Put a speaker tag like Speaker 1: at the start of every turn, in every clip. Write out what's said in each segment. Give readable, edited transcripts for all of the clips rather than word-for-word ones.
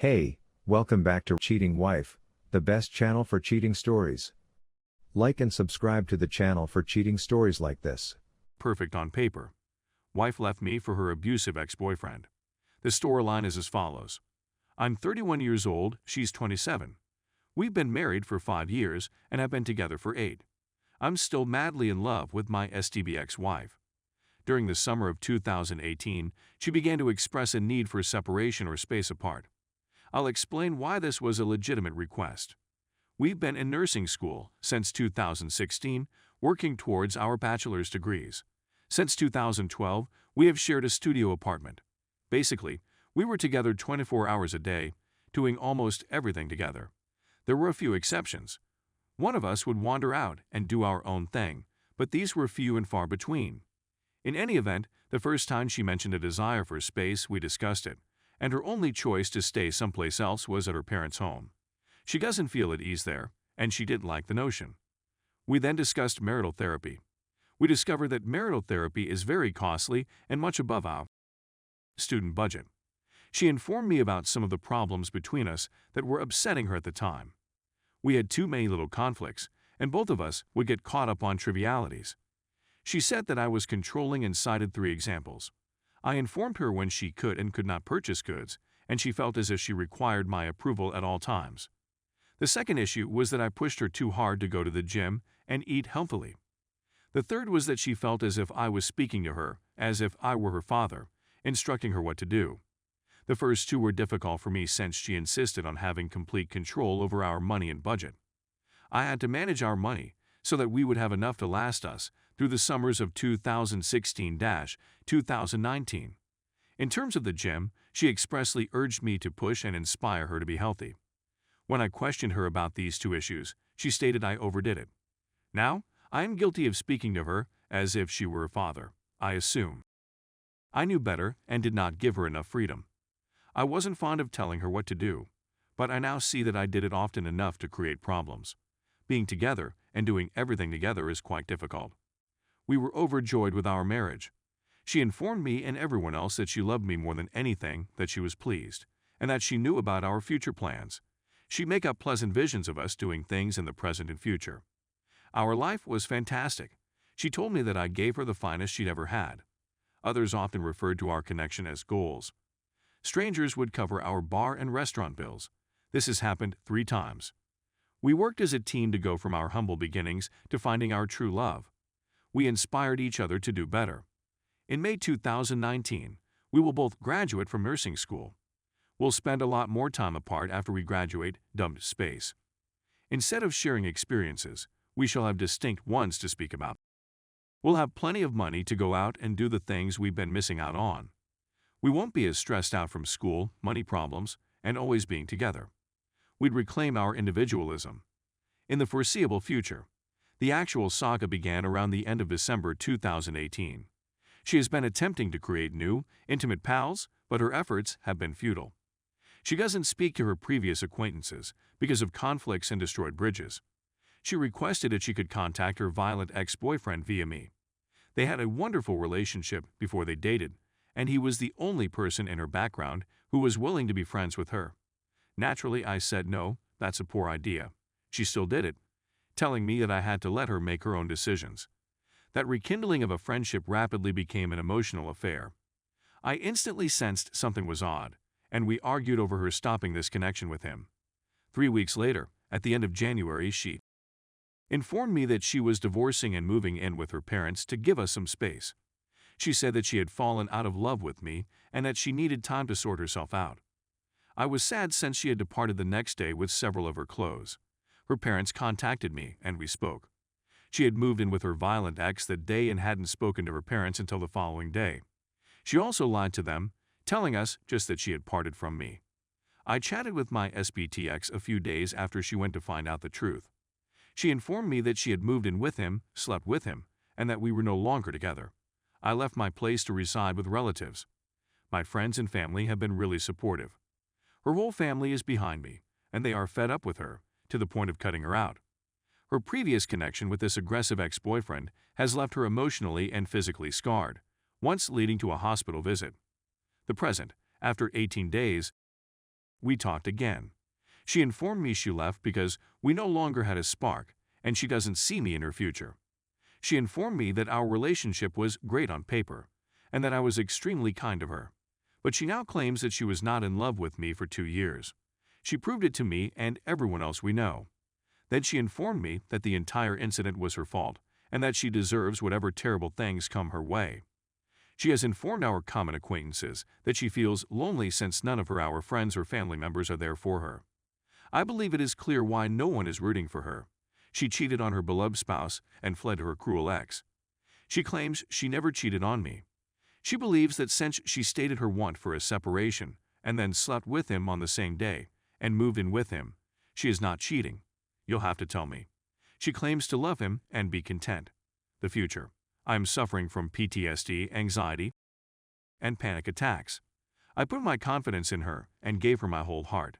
Speaker 1: Hey, welcome back to Cheating Wife, the best channel for cheating stories. Like and subscribe to the channel for cheating stories like this.
Speaker 2: Perfect on paper. Wife left me for her abusive ex-boyfriend. The storyline is as follows. I'm 31 years old, she's 27. We've been married for 5 years and have been together for 8. I'm still madly in love with my STB ex-wife. During the summer of 2018, she began to express a need for separation or space apart. I'll explain why this was a legitimate request. We've been in nursing school since 2016, working towards our bachelor's degrees. Since 2012, we have shared a studio apartment. Basically, we were together 24 hours a day, doing almost everything together. There were a few exceptions. One of us would wander out and do our own thing, but these were few and far between. In any event, the first time she mentioned a desire for space, we discussed it, and her only choice to stay someplace else was at her parents' home. She doesn't feel at ease there, and she didn't like the notion. We then discussed marital therapy. We discovered that marital therapy is very costly and much above our student budget. She informed me about some of the problems between us that were upsetting her at the time. We had too many little conflicts, and both of us would get caught up on trivialities. She said that I was controlling and cited 3 examples. I informed her when she could and could not purchase goods, and she felt as if she required my approval at all times. The second issue was that I pushed her too hard to go to the gym and eat healthily. The third was that she felt as if I was speaking to her, as if I were her father, instructing her what to do. The first 2 were difficult for me since she insisted on having complete control over our money and budget. I had to manage our money so that we would have enough to last us through the summers of 2016-2019. In terms of the gym, she expressly urged me to push and inspire her to be healthy. When I questioned her about these 2 issues, she stated I overdid it. Now, I am guilty of speaking to her as if she were a father, I assume. I knew better and did not give her enough freedom. I wasn't fond of telling her what to do, but I now see that I did it often enough to create problems. Being together and doing everything together is quite difficult. We were overjoyed with our marriage. She informed me and everyone else that she loved me more than anything, that she was pleased, and that she knew about our future plans. She'd make up pleasant visions of us doing things in the present and future. Our life was fantastic. She told me that I gave her the finest she'd ever had. Others often referred to our connection as goals. Strangers would cover our bar and restaurant bills. This has happened 3 times. We worked as a team to go from our humble beginnings to finding our true love. We inspired each other to do better. In May 2019, we will both graduate from nursing school. We'll spend a lot more time apart after we graduate, dubbed space. Instead of sharing experiences, we shall have distinct ones to speak about. We'll have plenty of money to go out and do the things we've been missing out on. We won't be as stressed out from school, money problems, and always being together. We'd reclaim our individualism. In the foreseeable future, the actual saga began around the end of December 2018. She has been attempting to create new, intimate pals, but her efforts have been futile. She doesn't speak to her previous acquaintances because of conflicts and destroyed bridges. She requested that she could contact her violent ex-boyfriend via me. They had a wonderful relationship before they dated, and he was the only person in her background who was willing to be friends with her. Naturally, I said no, that's a poor idea. She still did it, telling me that I had to let her make her own decisions. That rekindling of a friendship rapidly became an emotional affair. I instantly sensed something was odd, and we argued over her stopping this connection with him. 3 weeks later, at the end of January, she informed me that she was divorcing and moving in with her parents to give us some space. She said that she had fallen out of love with me and that she needed time to sort herself out. I was sad since she had departed the next day with several of her clothes. Her parents contacted me and we spoke. She had moved in with her violent ex that day and hadn't spoken to her parents until the following day. She also lied to them, telling us just that she had parted from me. I chatted with my SBTX a few days after she went to find out the truth. She informed me that she had moved in with him, slept with him, and that we were no longer together. I left my place to reside with relatives. My friends and family have been really supportive. Her whole family is behind me, and they are fed up with her, to the point of cutting her out. Her previous connection with this aggressive ex-boyfriend has left her emotionally and physically scarred, once leading to a hospital visit. The present, after 18 days, We talked again. She informed me she left because we no longer had a spark, and she doesn't see me in her future. She informed me that our relationship was great on paper, and that I was extremely kind to her. But she now claims that she was not in love with me for 2 years. She proved it to me and everyone else we know. Then she informed me that the entire incident was her fault, and that she deserves whatever terrible things come her way. She has informed our common acquaintances that she feels lonely since none of our friends or family members are there for her. I believe it is clear why no one is rooting for her. She cheated on her beloved spouse and fled to her cruel ex. She claims she never cheated on me. She believes that since she stated her want for a separation and then slept with him on the same day and moved in with him, she is not cheating. You'll have to tell me. She claims to love him and be content. The future. I am suffering from PTSD, anxiety, and panic attacks. I put my confidence in her and gave her my whole heart.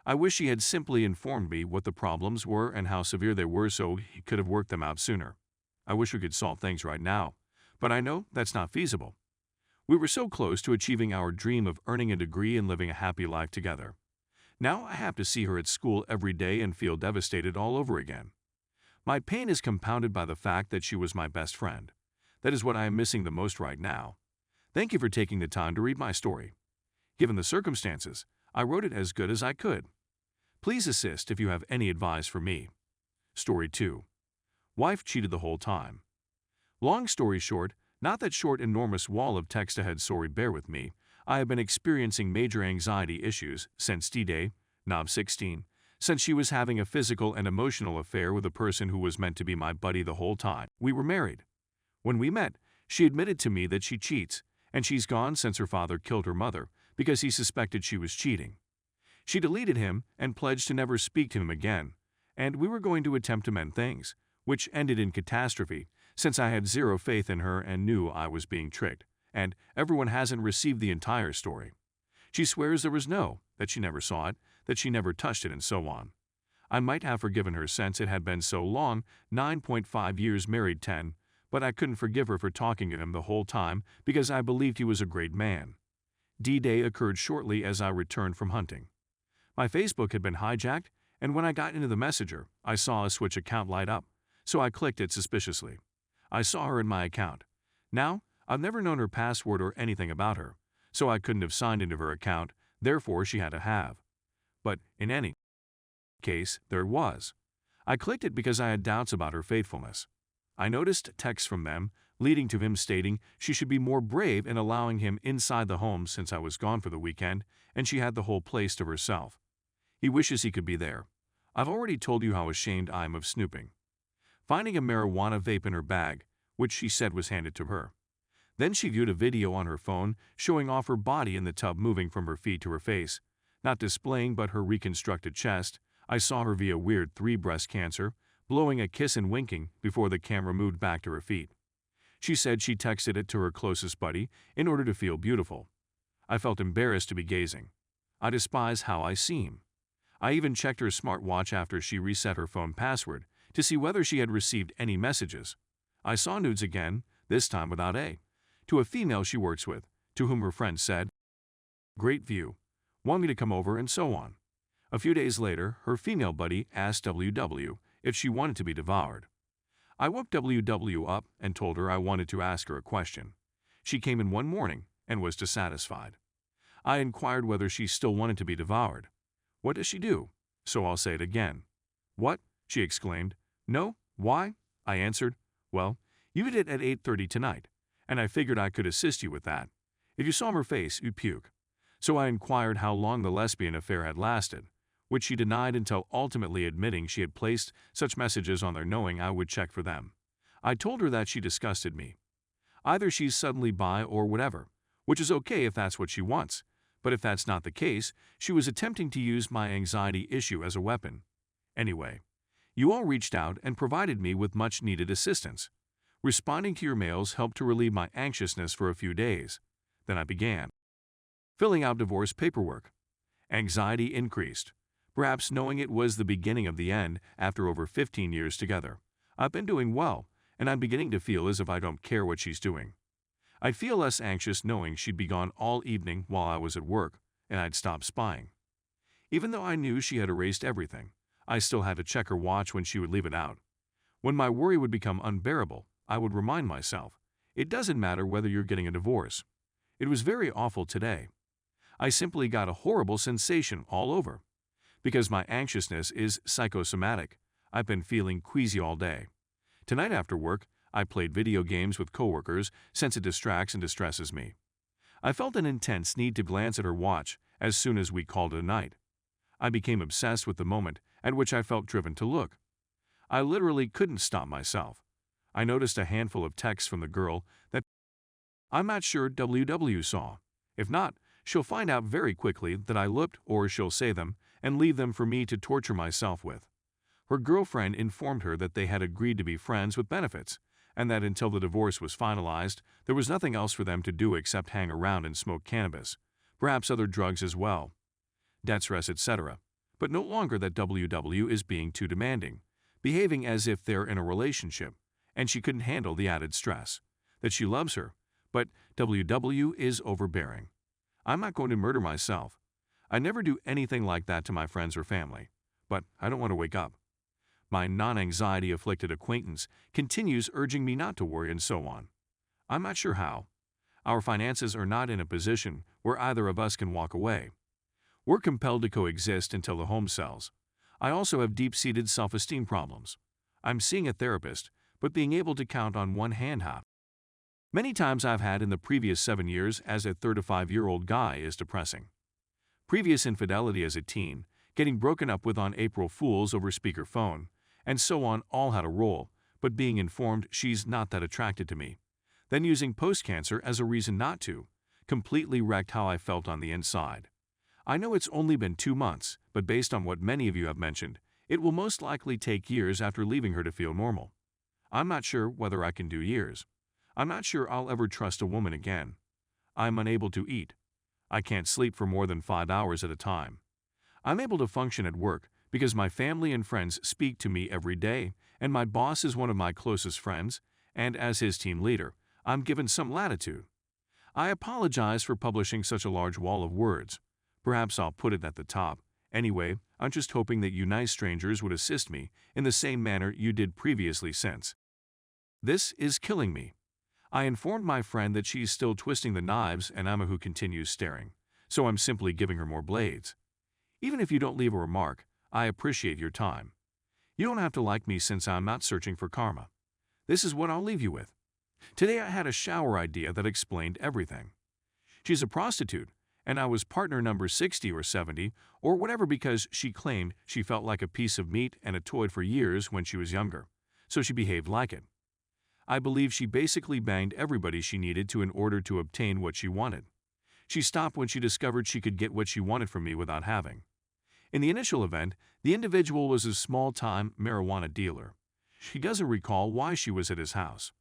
Speaker 2: I wish she had simply informed me what the problems were and how severe they were so he could have worked them out sooner. I wish we could solve things right now, but I know that's not feasible. We were so close to achieving our dream of earning a degree and living a happy life together. Now I have to see her at school every day and feel devastated all over again. My pain is compounded by the fact that she was my best friend. That is what I am missing the most right now. Thank you for taking the time to read my story. Given the circumstances, I wrote it as good as I could. Please assist if you have any advice for me. Story 2. Wife cheated the whole time. Long story short, not that short enormous wall of text ahead, sorry, bear with me. I have been experiencing major anxiety issues since D-Day, Knob 16, since she was having a physical and emotional affair with a person who was meant to be my buddy the whole time. We were married. When we met, she admitted to me that she cheats, and she's gone since her father killed her mother because he suspected she was cheating. She deleted him and pledged to never speak to him again, and we were going to attempt to mend things, which ended in catastrophe since I had zero faith in her and knew I was being tricked, and everyone hasn't received the entire story. She swears there was that she never saw it, that she never touched it, and so on. I might have forgiven her since it had been so long, 9.5 years married, 10, but I couldn't forgive her for talking to him the whole time because I believed he was a great man. D-Day occurred shortly as I returned from hunting. My Facebook had been hijacked, and when I got into the messenger, I saw a Switch account light up, so I clicked it suspiciously. I saw her in my account. Now, I've never known her password or anything about her, so I couldn't have signed into her account, therefore she had to have. But in any case, there it was. I clicked it because I had doubts about her faithfulness. I noticed texts from them, leading to him stating she should be more brave in allowing him inside the home since I was gone for the weekend and she had the whole place to herself. He wishes he could be there. I've already told you how ashamed I am of snooping. Finding a marijuana vape in her bag, which she said was handed to her. Then she viewed a video on her phone showing off her body in the tub moving from her feet to her face, not displaying but her reconstructed chest. I saw her via weird 3 breast cancer, blowing a kiss and winking before the camera moved back to her feet. She said she texted it to her closest buddy in order to feel beautiful. I felt embarrassed to be gazing. I despise how I seem. I even checked her smartwatch after she reset her phone password to see whether she had received any messages. I saw nudes again, this time without to a female she works with, to whom her friend said, "Great view. Want me to come over," and so on. A few days later, her female buddy asked WW if she wanted to be devoured. I woke WW up and told her I wanted to ask her a question. She came in one morning and was dissatisfied. I inquired whether she still wanted to be devoured. "What does she do?" So I'll say it again. "What?" she exclaimed. "No, why?" I answered. "Well, you did it at 8:30 tonight, and I figured I could assist you with that. If you saw her face, you'd puke." So I inquired how long the lesbian affair had lasted, which she denied until ultimately admitting she had placed such messages on there knowing I would check for them. I told her that she disgusted me. Either she's suddenly bi or whatever, which is okay if that's what she wants, but if that's not the case, she was attempting to use my anxiety issue as a weapon. Anyway, you all reached out and provided me with much-needed assistance. Responding to your mails helped to relieve my anxiousness for a few days. Then I began filling out divorce paperwork. Anxiety increased, perhaps knowing it was the beginning of the end after over 15 years together. I've been doing well, and I'm beginning to feel as if I don't care what she's doing. I'd feel less anxious knowing she'd be gone all evening while I was at work, and I'd stop spying. Even though I knew she had erased everything, I still had to check her watch when she would leave it out. When my worry would become unbearable, I would remind myself, it doesn't matter whether you're getting a divorce. It was very awful today. I simply got a horrible sensation all over. Because my anxiousness is psychosomatic, I've been feeling queasy all day. Tonight after work, I played video games with coworkers since it distracts and distresses me. I felt an intense need to glance at her watch as soon as we called it a night. I became obsessed with the moment at which I felt driven to look. I literally couldn't stop myself. I noticed a handful of texts from the girl that I'm not sure WW saw. If not, she'll find out very quickly that I looked, or she'll say them and leave them for me to torture myself with. Her girlfriend informed her that they had agreed to be friends with benefits, and that until the divorce was finalized, there was nothing else for them to do except hang around and smoke cannabis, perhaps other drugs as well, debts, etc. But no longer that WW is being too demanding, behaving as if they're in a relationship, and she couldn't handle the added stress. That she loves her, but WW is overbearing. I'm not going to murder myself. I never do anything like that to my friends or family, but I don't want to wake up. My non-anxiety-afflicted acquaintance continues urging me not to worry and so on. I'm not sure how. Our finances are not in a position where either of us can walk away. We're compelled to coexist until the home sells. I also have deep-seated self-esteem problems. I'm seeing a therapist, but being able to count on one hand how many times I've had in the previous 7 years as a 35-year-old guy is depressing. Previous infidelity as a teen, getting broken up with on April Fools over speakerphone, and so on all had a role, but being informed she's not that attracted to me. Then using post-cancer as a reason not to, completely wrecked how I felt on the inside. I know it's only been 2 months, but based on what many of you have mentioned, it will most likely take years after leaving her to feel normal. I'm not sure whether I can do years. I'm not sure I'll ever trust a woman again. I'm unable to eat. I can't sleep for more than 5 hours at a time. I'm able to function at work because my family and friends speak to me every day, and my boss is one of my closest friends, and as his team leader, I'm given some latitude. I apologize for publishing such a large wall of words. Perhaps I'll put it at the top. Anyway, I'm just hoping that you nice strangers would assist me in the same manner you did previously since this is killing me. I informed my friend that she's still twisting the knives and Amma who continues staring, so I'm simply giving her more blades. Even if you don't leave a remark, I appreciate your time. You don't have to like me since I'm not searching for karma. This is what I'll leave you with. Today I had a shower idea that explained everything. She's a prostitute, and I was partner number 60 or 70 or whatever because she claimed she felt like a piece of meat and a toy for years when she was younger, so she behaved like it. I believe she basically banged everybody she needed to in order to obtain what she wanted. She stopped when she discovered she could get what she wanted from me without having. In the initial event, the individual was a small-time marijuana dealer. She doesn't recall why she was at his house.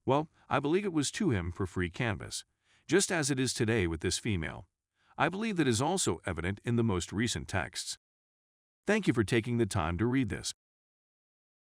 Speaker 2: Well, I believe it was to him for free cannabis, just as it is today with this female. I believe that is also evident in the most recent texts. Thank you for taking the time to read this.